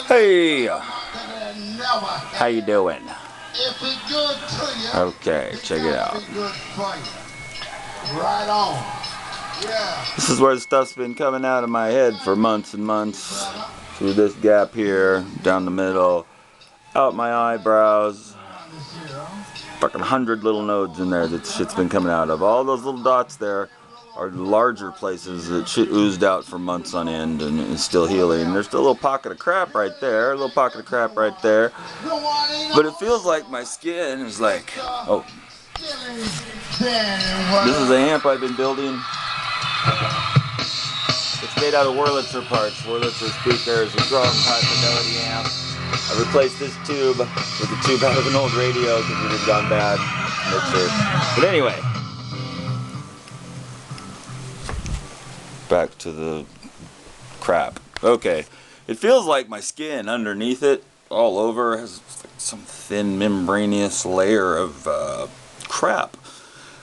Hey, how you doing? Okay, check it out. Right on. Yeah. This is where the stuff's been coming out of my head for months and months. Through this gap here, down the middle, out my eyebrows. Fucking 100 little nodes in there that shit's been coming out of. All those little dots there are larger places that shit oozed out for months on end and is still healing. There's still a little pocket of crap right there, a little pocket of crap right there. But it feels like my skin is like, oh. This is the amp I've been building. It's made out of Wurlitzer parts, Wurlitzer speakers, a strong high fidelity amp. I replaced this tube with a tube out of an old radio because it had gone bad. But anyway, back to the crap. Okay, it feels like my skin underneath it, all over, has some thin membranous layer of crap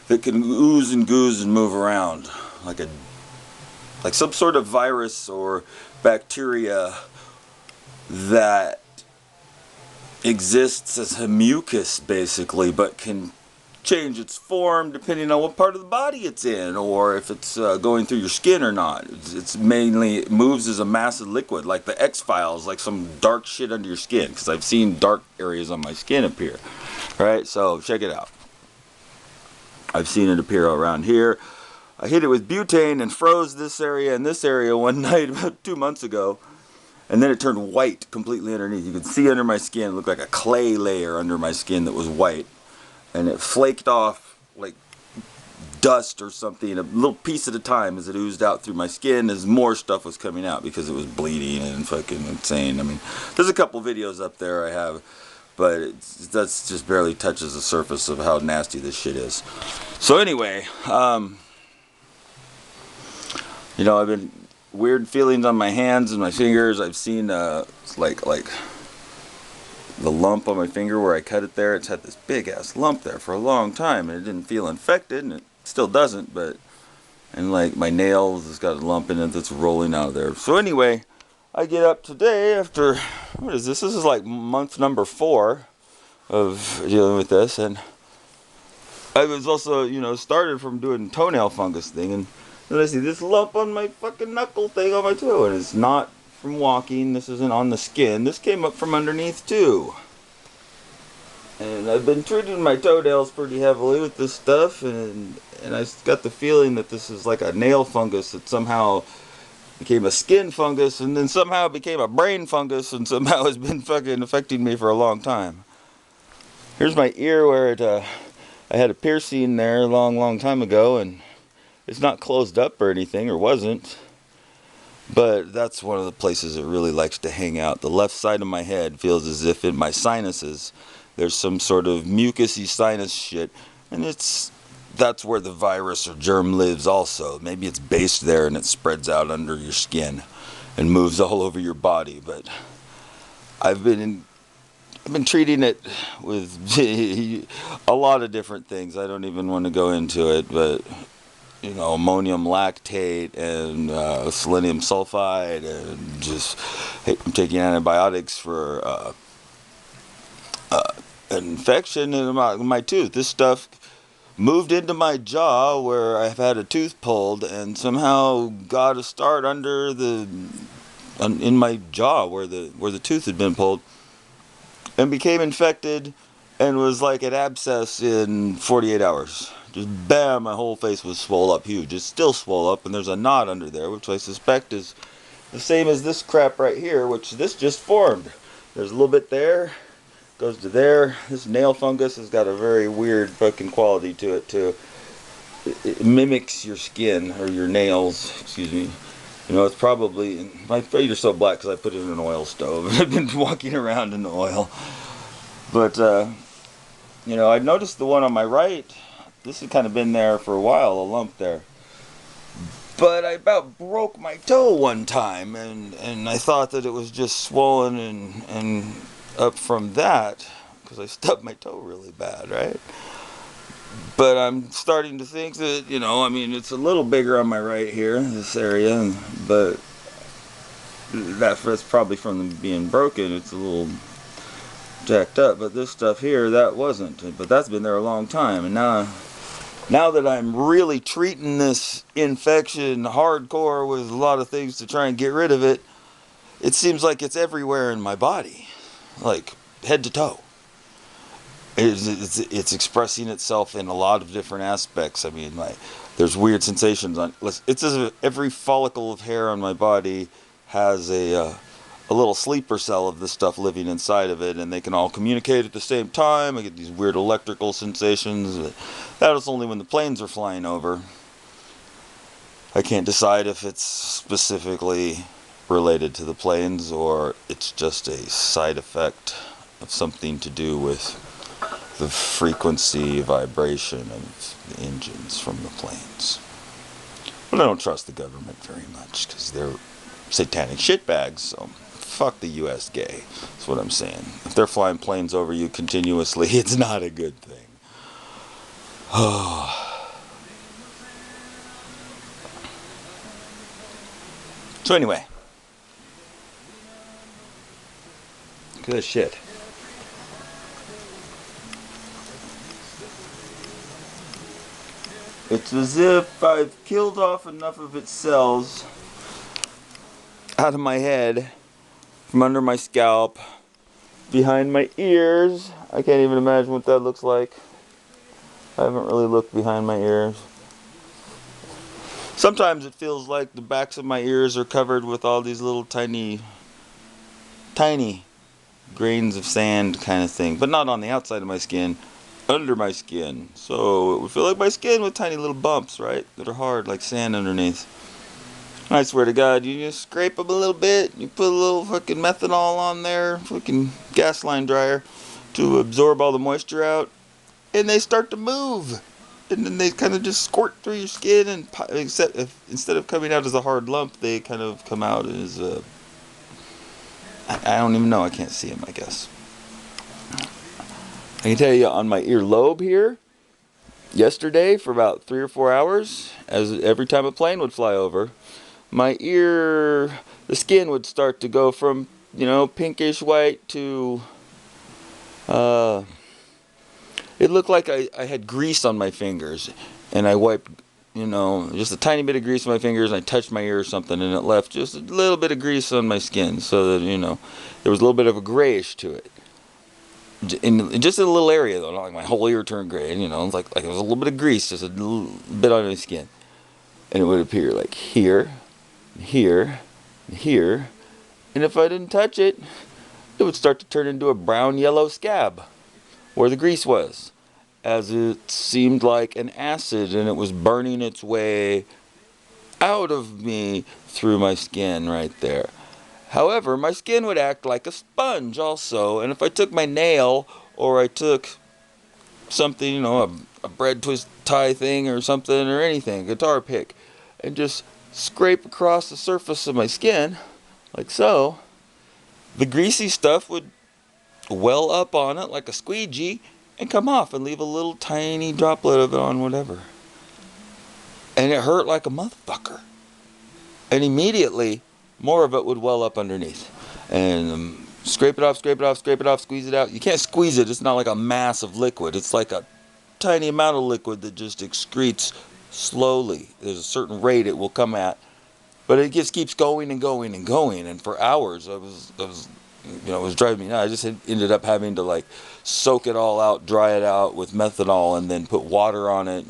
that can ooze and goose and move around like some sort of virus or bacteria that exists as a mucus basically, but can change its form depending on what part of the body it's in, or if it's going through your skin or not. It's mainly, it moves as a massive liquid, like the X-Files, like some dark shit under your skin, because I've seen dark areas on my skin appear. Right, so check it out. I've seen it appear around here. I hit it with butane and froze this area and this area one night about 2 months ago. And then it turned white completely underneath. You could see under my skin, it looked like a clay layer under my skin that was white. And it flaked off like dust or something, a little piece at a time as it oozed out through my skin as more stuff was coming out because it was bleeding and fucking insane. I mean, there's a couple videos up there I have, but that's just barely touches the surface of how nasty this shit is. So anyway, you know, I've been weird feelings on my hands and my fingers. I've seen like the lump on my finger where I cut it there. It's had this big ass lump there for a long time, and it didn't feel infected, and it still doesn't. But and like my nails, it's got a lump in it that's rolling out of there. So anyway, I get up today after what is this? This is like month number 4 of dealing with this, and I was also, you know, started from doing toenail fungus thing, and then I see this lump on my fucking knuckle thing on my toe, and it's not from walking. This isn't on the skin. This came up from underneath too. And I've been treating my toenails pretty heavily with this stuff, and I got the feeling that this is like a nail fungus that somehow became a skin fungus, and then somehow became a brain fungus, and somehow has been fucking affecting me for a long time. Here's my ear where it, I had a piercing there a long time ago, and it's not closed up or anything, or wasn't. But that's one of the places it really likes to hang out. The left side of my head feels as if in my sinuses there's some sort of mucousy sinus shit, and that's where the virus or germ lives also. Maybe it's based there and it spreads out under your skin and moves all over your body. But I've been treating it with a lot of different things. I don't even want to go into it, but you know, ammonium lactate and selenium sulfide, and just I'm taking antibiotics for an infection in my tooth. This stuff moved into my jaw where I've had a tooth pulled, and somehow got a start under in my jaw where the tooth had been pulled, and became infected, and was like an abscess in 48 hours. Just bam, my whole face was swole up huge. It's still swole up, and there's a knot under there, which I suspect is the same as this crap right here, which this just formed. There's a little bit there, goes to there. This nail fungus has got a very weird fucking quality to it too. It mimics your skin, or your nails, excuse me. You know, it's probably, my feet are so black because I put it in an oil stove. I've been walking around in the oil. But, you know, I noticed the one on my right. This had kind of been there for a while, a lump there. But I about broke my toe one time, and I thought that it was just swollen and up from that, because I stubbed my toe really bad, right? But I'm starting to think that, you know, I mean, it's a little bigger on my right here, this area, but that's probably from them being broken. It's a little jacked up, but this stuff here, that wasn't. But that's been there a long time, and now that I'm really treating this infection hardcore with a lot of things to try and get rid of it, it seems like it's everywhere in my body, like head to toe. It's expressing itself in a lot of different aspects. I mean, there's weird sensations on. It's as if every follicle of hair on my body has a little sleeper cell of this stuff living inside of it, and they can all communicate at the same time. I get these weird electrical sensations. That was only when the planes are flying over. I can't decide if it's specifically related to the planes or it's just a side effect of something to do with the frequency vibration of the engines from the planes. But I don't trust the government very much because they're satanic shitbags, so fuck the US gay. That's what I'm saying. If they're flying planes over you continuously, it's not a good thing. So anyway. Good shit. It's as if I've killed off enough of its cells out of my head, from under my scalp, behind my ears. I can't even imagine what that looks like. I haven't really looked behind my ears. Sometimes it feels like the backs of my ears are covered with all these little tiny grains of sand kind of thing, but not on the outside of my skin, under my skin. So it would feel like my skin with tiny little bumps, right, that are hard like sand underneath. I swear to God, you just scrape them a little bit, you put a little fucking methanol on there, fucking gas line dryer, to absorb all the moisture out, and they start to move. And then they kind of just squirt through your skin, and except instead of coming out as a hard lump, they kind of come out as a... I don't even know, I can't see them, I guess. I can tell you on my earlobe here, yesterday for about 3 or 4 hours, as every time a plane would fly over, my ear, the skin would start to go from, pinkish white to, it looked like I had grease on my fingers, and I wiped, just a tiny bit of grease on my fingers, and I touched my ear or something, and it left just a little bit of grease on my skin, so that, there was a little bit of a grayish to it. Just in a little area, though, not like my whole ear turned gray, it's like it was a little bit of grease, just a little bit on my skin. And it would appear like here, here, here, and if I didn't touch it, it would start to turn into a brown-yellow scab where the grease was, as it seemed like an acid, and it was burning its way out of me through my skin right there. However, my skin would act like a sponge also, and if I took my nail or I took something, a bread twist tie thing or something or anything, a guitar pick, and just scrape across the surface of my skin, like so, the greasy stuff would well up on it like a squeegee and come off and leave a little tiny droplet of it on whatever. And it hurt like a motherfucker. And immediately, more of it would well up underneath. And scrape it off, squeeze it out. You can't squeeze it. It's not like a mass of liquid. It's like a tiny amount of liquid that just excretes slowly. There's a certain rate it will come at. But it just keeps going and going and going. And for hours, it was driving me nuts. I just ended up having to soak it all out, dry it out with methanol, and then put water on it.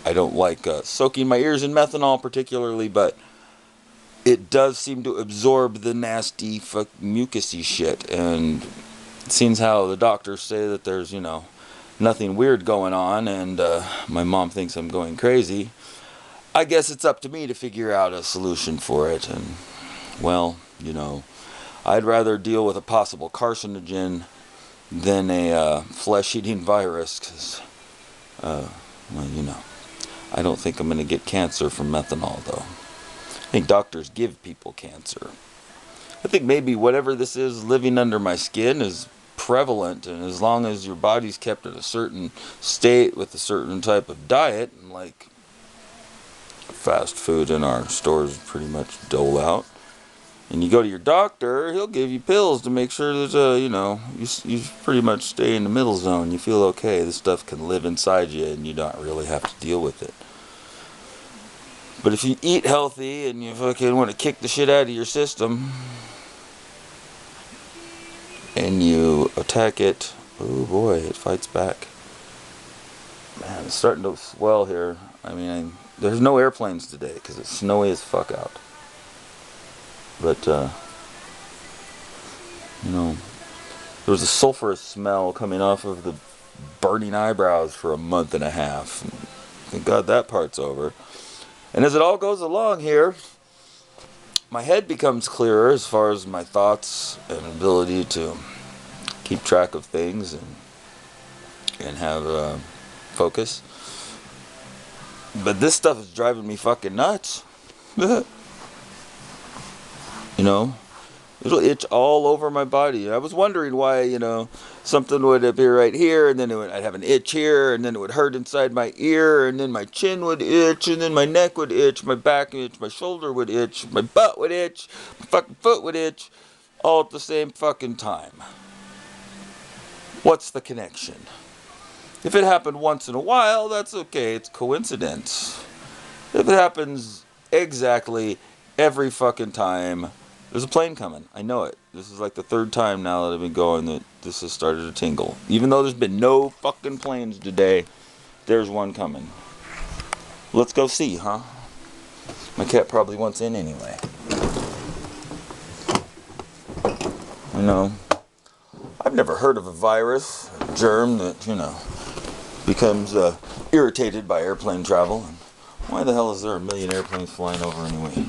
I don't like soaking my ears in methanol particularly, but it does seem to absorb the nasty mucusy shit. And it seems how the doctors say that there's, nothing weird going on, and my mom thinks I'm going crazy. I guess it's up to me to figure out a solution for it. And, well, I'd rather deal with a possible carcinogen than a flesh-eating virus, because, I don't think I'm going to get cancer from methanol, though. I think doctors give people cancer. I think maybe whatever this is living under my skin is prevalent, and as long as your body's kept in a certain state with a certain type of diet, and fast food in our stores pretty much dole out, And you go to your doctor, he'll give you pills to make sure there's a, you pretty much stay in the middle zone. You feel okay. This stuff can live inside you and you don't really have to deal with it. But if you eat healthy and you fucking want to kick the shit out of your system and you attack it, oh boy, it fights back. Man, it's starting to swell here. I mean, there's no airplanes today because it's snowy as fuck out. But, there was a sulfurous smell coming off of the burning eyebrows for a month and a half. And thank God that part's over. And as it all goes along here, my head becomes clearer as far as my thoughts and ability to keep track of things and have focus. But this stuff is driving me fucking nuts. It'll itch all over my body. I was wondering why, something would appear right here, and then I'd have an itch here, and then it would hurt inside my ear, and then my chin would itch, and then my neck would itch, my back would itch, my shoulder would itch, my butt would itch, my fucking foot would itch, all at the same fucking time. What's the connection? If it happened once in a while, that's okay. It's coincidence. If it happens exactly every fucking time, there's a plane coming. I know it. This is like the third time now that I've been going that this has started to tingle. Even though there's been no fucking planes today, there's one coming. Let's go see, huh? My cat probably wants in anyway. I've never heard of a virus, a germ that, becomes irritated by airplane travel. And why the hell is there a million airplanes flying over anyway?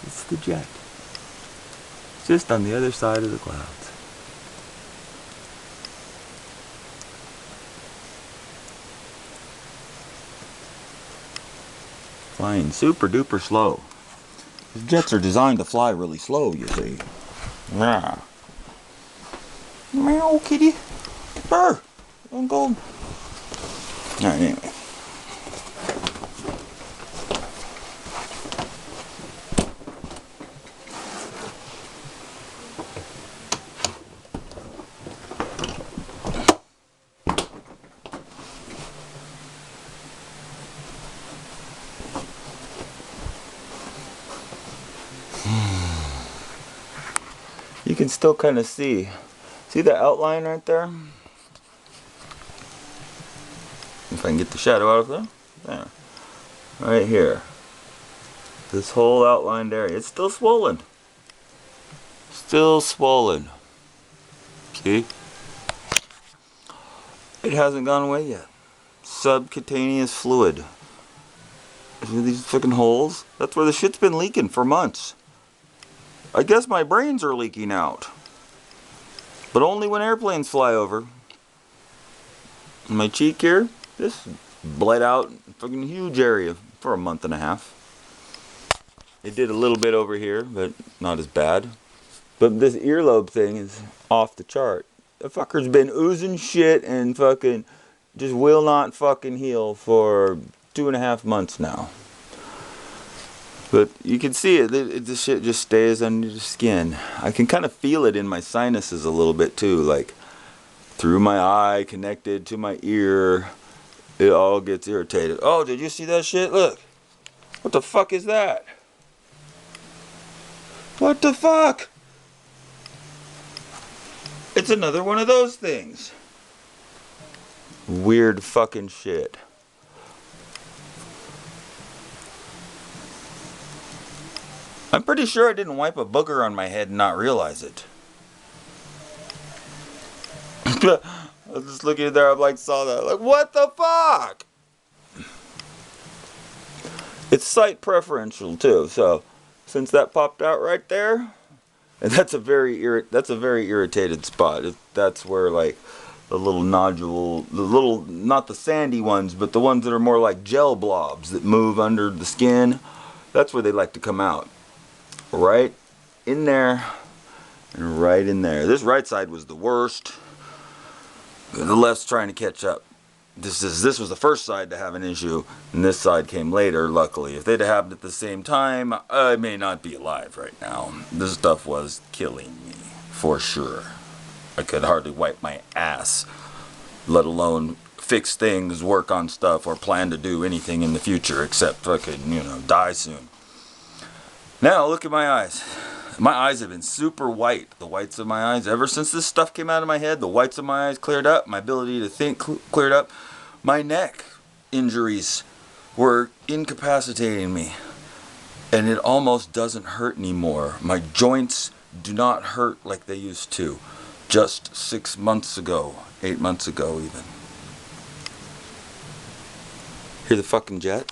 It's the jet. Just on the other side of the clouds. Flying super duper slow. These jets are designed to fly really slow, you see. Yeah. Meow, kitty. Burr. Don't go. Alright, anyway. You can still kind of see the outline right there? If I can get the shadow out of there. There. Right here. This whole outlined area. It's still swollen. Still swollen. See? It hasn't gone away yet. Subcutaneous fluid. See these fucking holes? That's where the shit's been leaking for months. I guess my brains are leaking out. But only when airplanes fly over. My cheek here, this bled out a fucking huge area for a month and a half. It did a little bit over here, but not as bad. But this earlobe thing is off the chart. The fucker's been oozing shit and fucking just will not fucking heal for 2.5 months now. But you can see it, this shit just stays under the skin. I can kind of feel it in my sinuses a little bit too, like through my eye, connected to my ear. It all gets irritated. Oh, did you see that shit? Look. What the fuck is that? What the fuck? It's another one of those things. Weird fucking shit. I'm pretty sure I didn't wipe a booger on my head and not realize it. I was just looking there, I'm like, saw that. Like, what the fuck? It's site preferential too, so since that popped out right there, and that's a very irritated spot. That's where like the little nodule, not the sandy ones, but the ones that are more like gel blobs that move under the skin. That's where they like to come out. right in there and right in there. This right side was the worst. The left's trying to catch up. This was the first side to have an issue, and this side came later, luckily. If they'd have happened at the same time, I may not be alive right now. This stuff was killing me, for sure. I could hardly wipe my ass, let alone fix things, work on stuff, or plan to do anything in the future except fucking, die soon. Now, look at my eyes. My eyes have been super white. The whites of my eyes, ever since this stuff came out of my head, the whites of my eyes cleared up. My ability to think cleared up. My neck injuries were incapacitating me. And it almost doesn't hurt anymore. My joints do not hurt like they used to. Just 6 months ago. 8 months ago, even. Hear the fucking jet?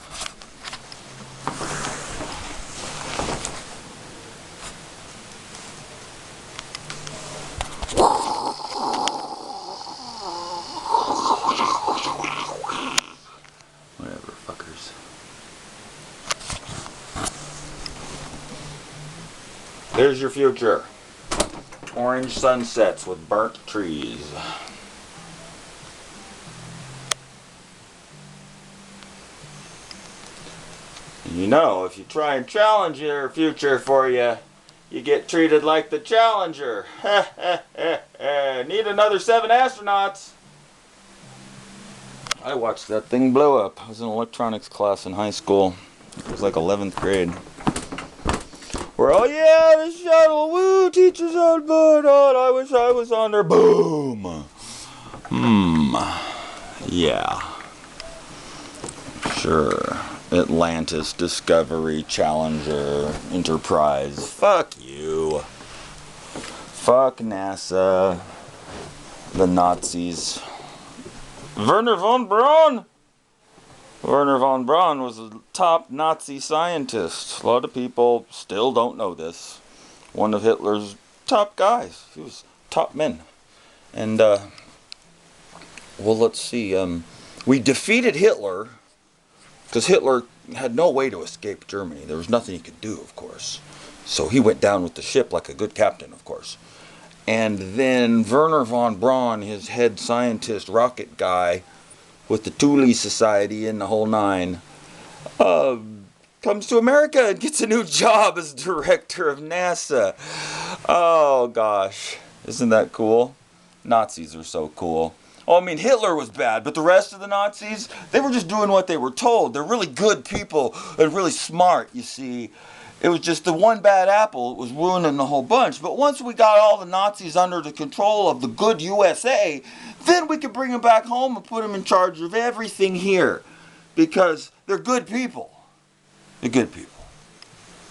Whatever, fuckers. There's your future. Orange sunsets with burnt trees. You know, if you try and challenge your future for you, you get treated like the challenger. Need another 7 astronauts. I watched that thing blow up. I was in electronics class in high school. It was like 11th grade. Where, oh yeah, the shuttle, woo, teacher's on board, oh, I wish I was on there, boom. Yeah. Sure. Atlantis, Discovery, Challenger, Enterprise. Fuck you. Fuck NASA. The Nazis. Wernher von Braun. Wernher von Braun was a top Nazi scientist. A lot of people still don't know this. One of Hitler's top guys. He was top men. And, well, let's see. We defeated Hitler because Hitler had no way to escape Germany. There was nothing he could do, of course. So he went down with the ship like a good captain, of course. And then Wernher von Braun, his head scientist, rocket guy, with the Thule Society and the whole nine, comes to America and gets a new job as director of NASA. Oh, gosh. Isn't that cool? Nazis are so cool. Oh, I mean, Hitler was bad, but the rest of the Nazis, they were just doing what they were told. They're really good people and really smart, you see. It was just the one bad apple was ruining the whole bunch. But once we got all the Nazis under the control of the good USA, then we could bring them back home and put them in charge of everything here. Because they're good people. They're good people.